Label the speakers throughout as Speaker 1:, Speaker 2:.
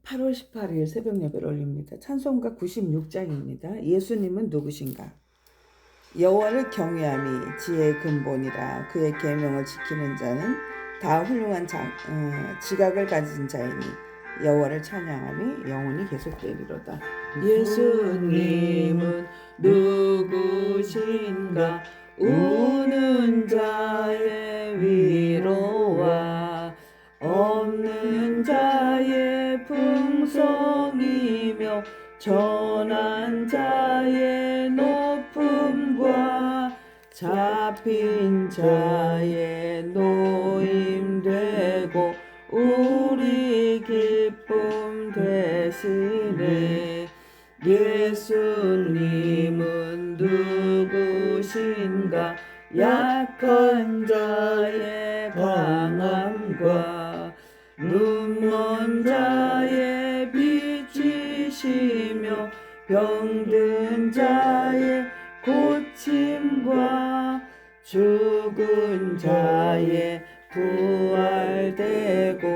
Speaker 1: 8월 18일 새벽 예배를 올립니다. 찬송가 96장입니다. 예수님은 누구신가? 여호와를 경외함이 지혜의 근본이라. 그의 계명을 지키는 자는 다 훌륭한 지각을 가진 자이니 여호와를 찬양함이 영원히 계속되리로다. 예수님은 누구신가? 우는 자의 위로와 없는 자의 풍성이며 전한 자의 높음과 잡힌 자의 노임되고 우리 기쁨 되시네. 예수님은 누구신가? 약한 자의 강함과 눈먼 자의 빛이시며 병든 자의 고침과 죽은 자의 부활되고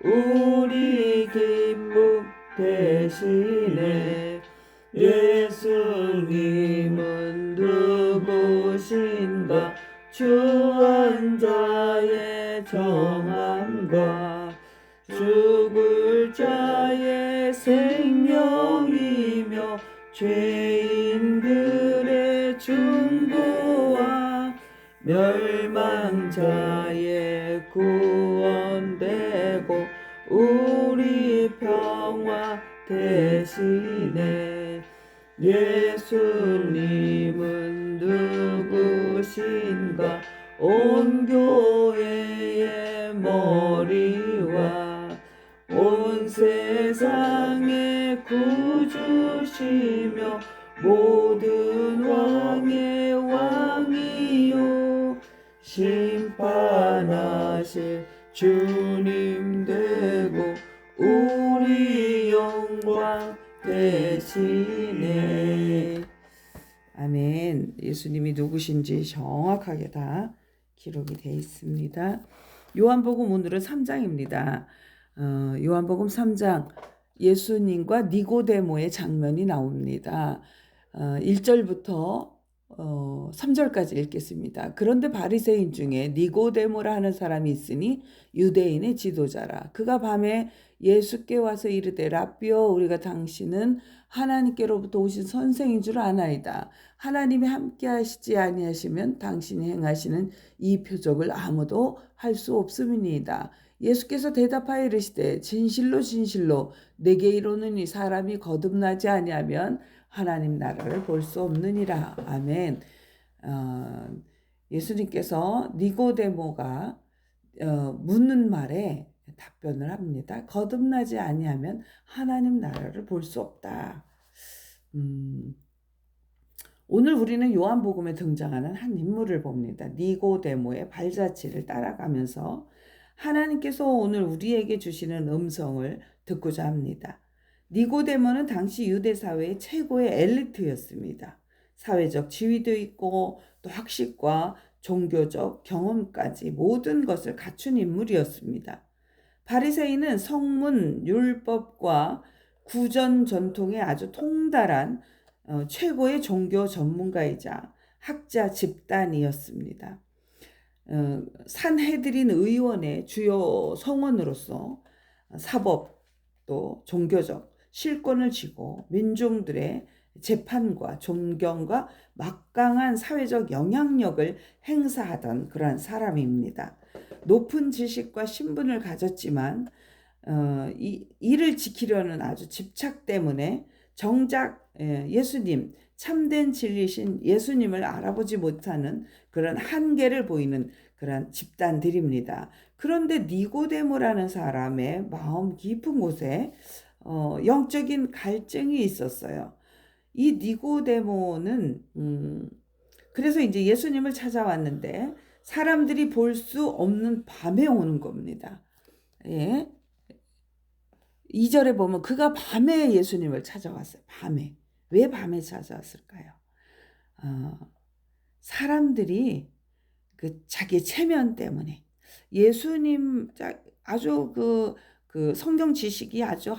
Speaker 1: 우리 기쁨 되시네. 예수님은 누구신가? 주한 자의 정함과 죽을 자의 생명이며 죄인들의 중보와 멸망자의 구원되고 우리 평화 되시네. 예수님은 누구신가? 온 교회의 머리와 온 세상의 구주시며 모든 왕의 왕이요 심판하실 주님 되고 우리 영광 되시네. 아멘. 예수님이 누구신지 정확하게 다 기록이 되어 있습니다. 요한복음 오늘은 3장입니다. 요한복음 3장 예수님과 니고데모의 장면이 나옵니다. 1절부터 3절까지 읽겠습니다. 그런데 바리새인 중에 니고데모라 하는 사람이 있으니 유대인의 지도자라. 그가 밤에 예수께 와서 이르되 라삐어, 우리가 당신은 하나님께로부터 오신 선생인 줄 아나이다. 하나님이 함께 하시지 아니하시면 당신이 행하시는 이 표적을 아무도 할 수 없음이니이다. 예수께서 대답하여 이르시되 진실로 진실로 내게 이르노니 사람이 거듭나지 아니하면 하나님 나라를 볼 수 없느니라. 아멘. 예수님께서 니고데모가 묻는 말에 답변을 합니다. 거듭나지 아니하면 하나님 나라를 볼 수 없다. 오늘 우리는 요한복음에 등장하는 한 인물을 봅니다. 니고데모의 발자취를 따라가면서 하나님께서 오늘 우리에게 주시는 음성을 듣고자 합니다. 니고데모는 당시 유대 사회의 최고의 엘리트였습니다. 사회적 지위도 있고 또 학식과 종교적 경험까지 모든 것을 갖춘 인물이었습니다. 바리새인은 성문, 율법과 구전 전통에 아주 통달한 최고의 종교 전문가이자 학자 집단이었습니다. 산헤드린 의원의 주요 성원으로서 사법 또 종교적 실권을 쥐고 민중들의 재판과 존경과 막강한 사회적 영향력을 행사하던 그러한 사람입니다. 높은 지식과 신분을 가졌지만 이를 지키려는 아주 집착 때문에 정작 예수님, 참된 진리신 예수님을 알아보지 못하는 그런 한계를 보이는 그런 집단들입니다. 그런데 니고데모라는 사람의 마음 깊은 곳에 영적인 갈증이 있었어요. 이 니고데모는 그래서 이제 예수님을 찾아왔는데 사람들이 볼 수 없는 밤에 오는 겁니다. 예. 2절에 보면 그가 밤에 예수님을 찾아왔어요. 밤에. 왜 밤에 찾아왔을까요? 사람들이 그 자기 체면 때문에 예수님 아주 그 그 성경 지식이 아주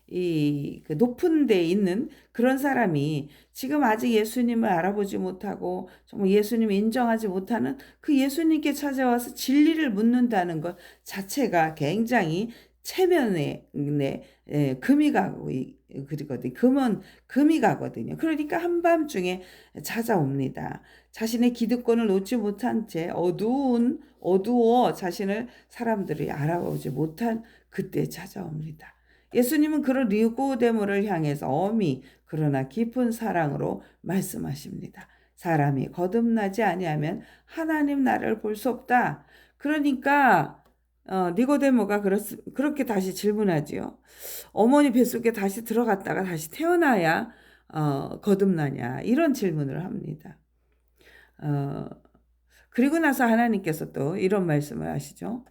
Speaker 1: 그 높은 데 있는 그런 사람이 지금 아직 예수님을 알아보지 못하고 정말 예수님을 인정하지 못하는 그 예수님께 찾아와서 진리를 묻는다는 것 자체가 굉장히 체면에 금이 가고 그러거든요. 금이 가거든요. 그러니까 한밤중에 찾아옵니다. 자신의 기득권을 놓지 못한 채 어두워 자신을 사람들이 알아보지 못한 그때 찾아옵니다. 예수님은 그런 니고데모를 향해서 엄히 그러나 깊은 사랑으로 말씀하십니다. 사람이 거듭나지 아니하면 하나님 나라를 볼 수 없다. 그러니까 니고데모가 그렇게 다시 질문하지요. 어머니 뱃속에 다시 들어갔다가 다시 태어나야 거듭나냐 이런 질문을 합니다. 그리고 나서 하나님께서 또 이런 말씀을 하시죠.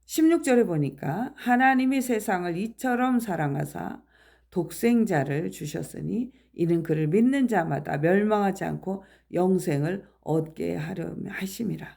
Speaker 1: 16절에 보니까 하나님이 세상을 이처럼 사랑하사 독생자를 주셨으니 이는 그를 믿는 자마다 멸망하지 않고 영생을 얻게 하려 하심이라.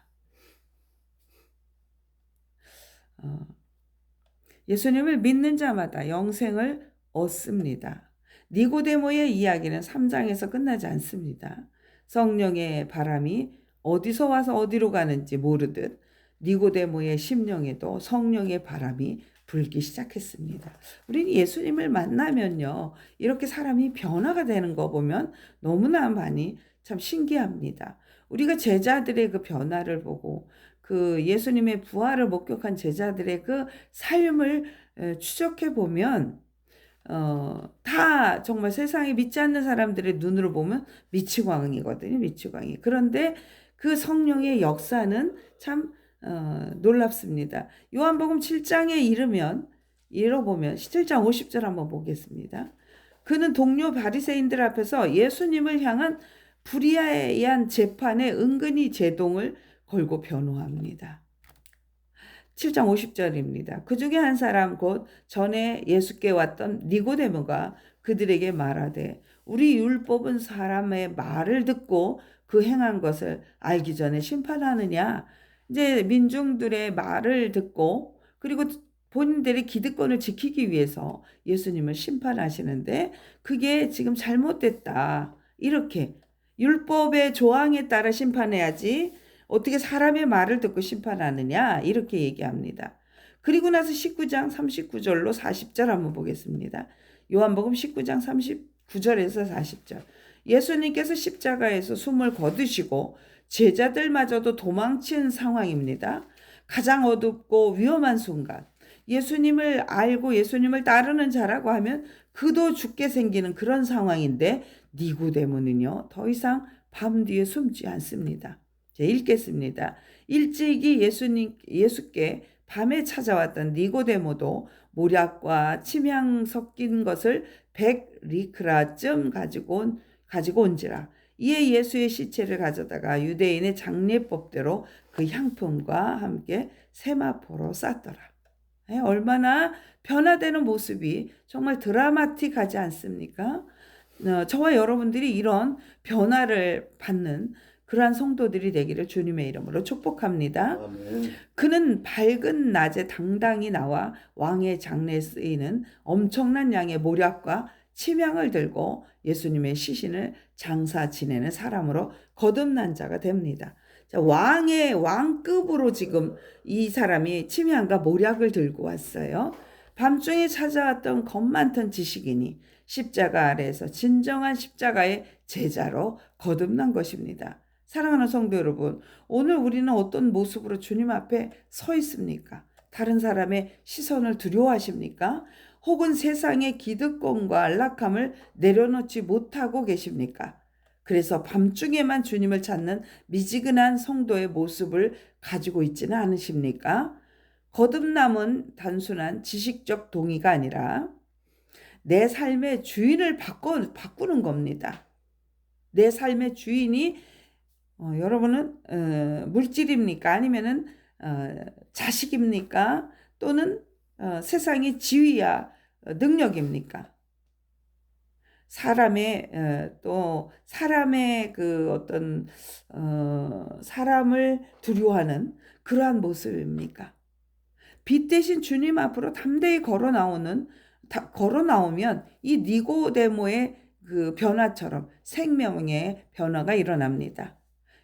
Speaker 1: 예수님을 믿는 자마다 영생을 얻습니다. 니고데모의 이야기는 3장에서 끝나지 않습니다. 성령의 바람이 어디서 와서 어디로 가는지 모르듯 니고데모의 심령에도 성령의 바람이 불기 시작했습니다. 우리는 예수님을 만나면요, 이렇게 사람이 변화가 되는 거 보면 너무나 많이 참 신기합니다. 우리가 제자들의 그 변화를 보고 그 예수님의 부활을 목격한 제자들의 그 삶을 추적해 보면 다 정말 세상에 믿지 않는 사람들의 눈으로 보면 미치광이거든요. 미치광이. 그런데 그 성령의 역사는 참 놀랍습니다. 요한복음 7장에 읽어보면 7장 50절 한번 보겠습니다. 그는 동료 바리새인들 앞에서 예수님을 향한 불의한 재판에 은근히 제동을 걸고 변호합니다. 7장 50절입니다. 그 중에 한 사람 곧 전에 예수께 왔던 니고데모가 그들에게 말하되 우리 율법은 사람의 말을 듣고 그 행한 것을 알기 전에 심판하느냐. 이제 민중들의 말을 듣고 그리고 본인들의 기득권을 지키기 위해서 예수님을 심판하시는데 그게 지금 잘못됐다. 이렇게 율법의 조항에 따라 심판해야지 어떻게 사람의 말을 듣고 심판하느냐 이렇게 얘기합니다. 그리고 나서 19장 39절로 40절 한번 보겠습니다. 요한복음 19장 39절에서 40절. 예수님께서 십자가에서 숨을 거두시고 제자들마저도 도망친 상황입니다. 가장 어둡고 위험한 순간. 예수님을 알고 예수님을 따르는 자라고 하면 그도 죽게 생기는 그런 상황인데 니고데모는요, 더 이상 밤 뒤에 숨지 않습니다. 읽겠습니다. 일찍이 예수께 밤에 찾아왔던 니고데모도 모략과 침향 섞인 것을 100리크라쯤 가지고 온지라. 이에 예수의 시체를 가져다가 유대인의 장례법대로 그 향품과 함께 세마포로 쌌더라. 얼마나 변화되는 모습이 정말 드라마틱하지 않습니까? 저와 여러분들이 이런 변화를 받는 그러한 성도들이 되기를 주님의 이름으로 축복합니다. 아멘. 그는 밝은 낮에 당당히 나와 왕의 장례에 쓰이는 엄청난 양의 모략과 침향을 들고 예수님의 시신을 장사 지내는 사람으로 거듭난 자가 됩니다. 자, 왕급으로 지금 이 사람이 침향과 모략을 들고 왔어요. 밤중에 찾아왔던 겁 많던 지식인이 십자가 아래에서 진정한 십자가의 제자로 거듭난 것입니다. 사랑하는 성도 여러분, 오늘 우리는 어떤 모습으로 주님 앞에 서 있습니까? 다른 사람의 시선을 두려워하십니까? 혹은 세상의 기득권과 안락함을 내려놓지 못하고 계십니까? 그래서 밤중에만 주님을 찾는 미지근한 성도의 모습을 가지고 있지는 않으십니까? 거듭남은 단순한 지식적 동의가 아니라 내 삶의 주인을 바꾸는 겁니다. 내 삶의 주인이 여러분은 물질입니까? 아니면은 자식입니까? 또는 세상의 지위야 능력입니까? 또 사람의 그 어떤 사람을 두려워하는 그러한 모습입니까? 빛 대신 주님 앞으로 담대히 걸어 나오면 이 니고데모의 그 변화처럼 생명의 변화가 일어납니다.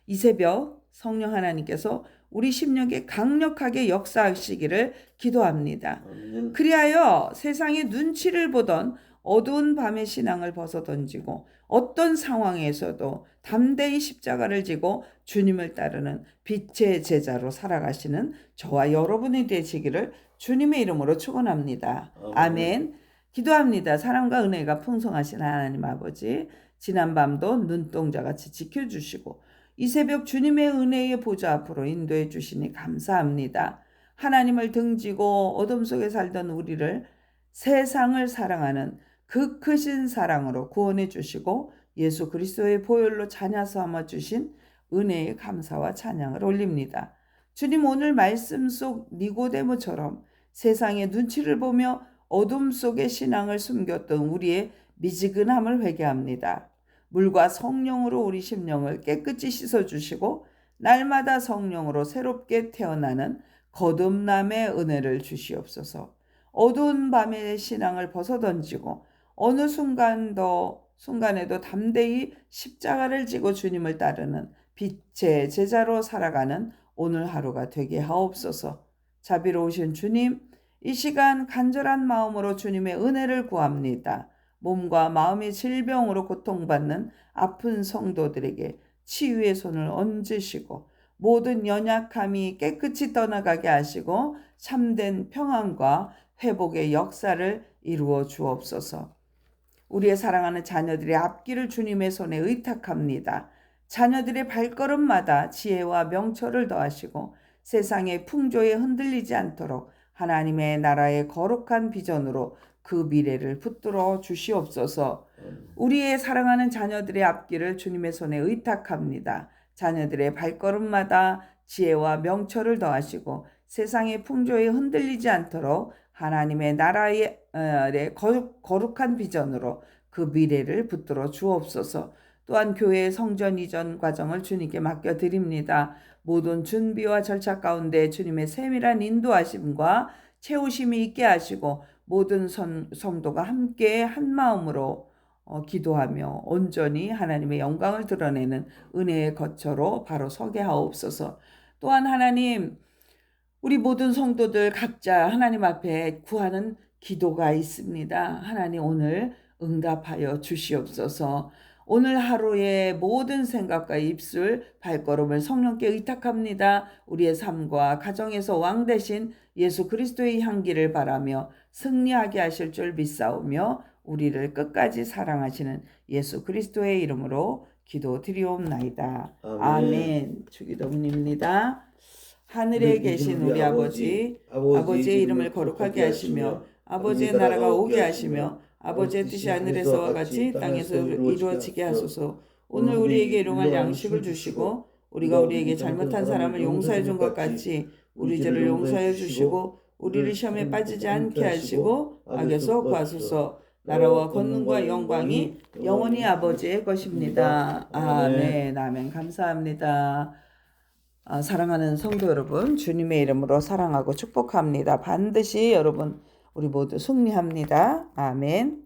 Speaker 1: 이 새벽 성령 하나님께서 우리 심령에 강력하게 역사하시기를 기도합니다. 그리하여 세상의 눈치를 보던 어두운 밤의 신앙을 벗어던지고 어떤 상황에서도 담대히 십자가를 지고 주님을 따르는 빛의 제자로 살아가시는 저와 여러분이 되시기를 주님의 이름으로 축원합니다. 아멘. 기도합니다. 사랑과 은혜가 풍성하신 하나님 아버지, 지난밤도 눈동자같이 지켜주시고 이 새벽 주님의 은혜의 보좌 앞으로 인도해 주시니 감사합니다. 하나님을 등지고 어둠 속에 살던 우리를 세상을 사랑하는 그 크신 사랑으로 구원해 주시고 예수 그리스도의 보혈로 자녀 삼아 주신 은혜의 감사와 찬양을 올립니다. 주님, 오늘 말씀 속 니고데모처럼 세상의 눈치를 보며 어둠 속에 신앙을 숨겼던 우리의 미지근함을 회개합니다. 물과 성령으로 우리 심령을 깨끗이 씻어주시고 날마다 성령으로 새롭게 태어나는 거듭남의 은혜를 주시옵소서. 어두운 밤의 신앙을 벗어던지고 어느 순간에도 담대히 십자가를 지고 주님을 따르는 빛의 제자로 살아가는 오늘 하루가 되게 하옵소서. 자비로우신 주님, 이 시간 간절한 마음으로 주님의 은혜를 구합니다. 몸과 마음의 질병으로 고통받는 아픈 성도들에게 치유의 손을 얹으시고 모든 연약함이 깨끗이 떠나가게 하시고 참된 평안과 회복의 역사를 이루어 주옵소서. 우리의 사랑하는 자녀들의 앞길을 주님의 손에 의탁합니다. 자녀들의 발걸음마다 지혜와 명철을 더하시고 세상의 풍조에 흔들리지 않도록 하나님의 나라의 거룩한 비전으로 그 미래를 붙들어 주시옵소서. 우리의 사랑하는 자녀들의 앞길을 주님의 손에 의탁합니다. 자녀들의 발걸음마다 지혜와 명철을 더하시고 세상의 풍조에 흔들리지 않도록 하나님의 나라의 거룩한 비전으로 그 미래를 붙들어 주옵소서. 또한 교회의 성전 이전 과정을 주님께 맡겨드립니다. 모든 준비와 절차 가운데 주님의 세밀한 인도하심과 채우심이 있게 하시고 모든 성도가 함께 한 마음으로 기도하며 온전히 하나님의 영광을 드러내는 은혜의 거처로 바로 서게 하옵소서. 또한 하나님, 우리 모든 성도들 각자 하나님 앞에 구하는 기도가 있습니다. 하나님, 오늘 응답하여 주시옵소서. 오늘 하루의 모든 생각과 입술, 발걸음을 성령께 의탁합니다. 우리의 삶과 가정에서 왕 되신 예수 그리스도의 향기를 바라며 승리하게 하실 줄 믿사오며 우리를 끝까지 사랑하시는 예수 그리스도의 이름으로 기도드리옵나이다. 아멘. 주기도문입니다. 하늘에 계신 우리 아버지의 이름을 거룩하게 하시며 아버지의 나라가 오게 하시며 아버지의 뜻이 하늘에서와 같이 땅에서 이루어지게 하소서. 오늘 우리에게 일용할 양식을 주시고 우리가 우리에게 잘못한 사람을 용서해 준 것 같이 우리 죄를 용서해 주시고 우리를 시험에 빠지지 않게 하시고 악에서 구하소서. 나라와 권능과 영광이 영원히 아버지의 것입니다. 아멘. 아멘. 감사합니다. 사랑하는 성도 여러분, 주님의 이름으로 사랑하고 축복합니다. 반드시 여러분 우리 모두 승리합니다. 아멘.